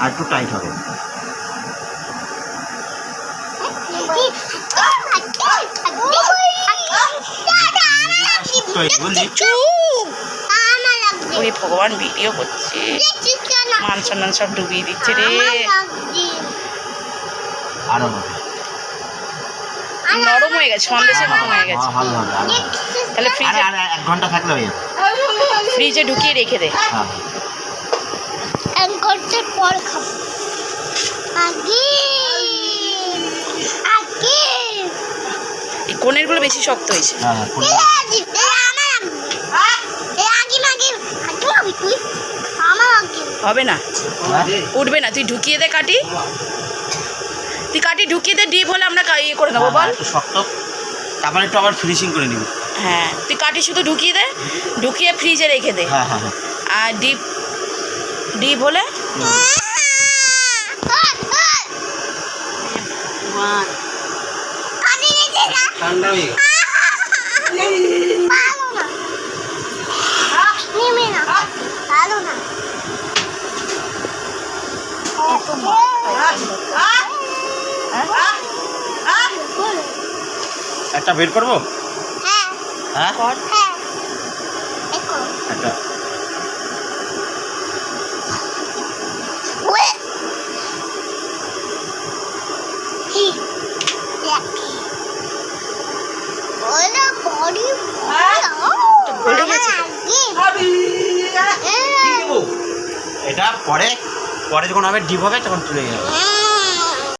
আর একটু টাইট হবে। ওই ভগবান ভিডিও করছে, মান সম্মান সব ডুবিয়ে দিচ্ছে রে। আরো নরম হয়ে গেছে, সন্দেশের মতন হয়ে গেছে। তাহলে ফ্রিজে 1 ঘন্টা থাকলে হয়ে যাবে। ফ্রিজে ঢুকিয়ে রেখে দে। হ্যাঁ 1 ঘন্টার পর খাবো। আগে এই কোণেরগুলো বেশি শক্ত হয়েছে। হ্যাঁ হবে না, উঠবে না। তুই ঢুকিয়ে দে কাটি, তুই কাটি ঢুকিয়ে দে। ডিপ হলে আমরা ইয়ে করে দেবো বল। একটু শক্ত, তারপরে একটু আবার ফিনিশিং করে নিবি। হ্যাঁ তুই কাটি শুধু ঢুকিয়ে দে, ঢুকিয়ে ফ্রিজে রেখে দে। হ্যাঁ হ্যাঁ হ্যাঁ। আর ডিপ হলে ঠান্ডা হয়ে গেছে। একটা বের করবো। হ্যাঁ একটা গলে গেছে। এটা পরে যখন হবে ডিপ হবে তখন তুলে যাবে।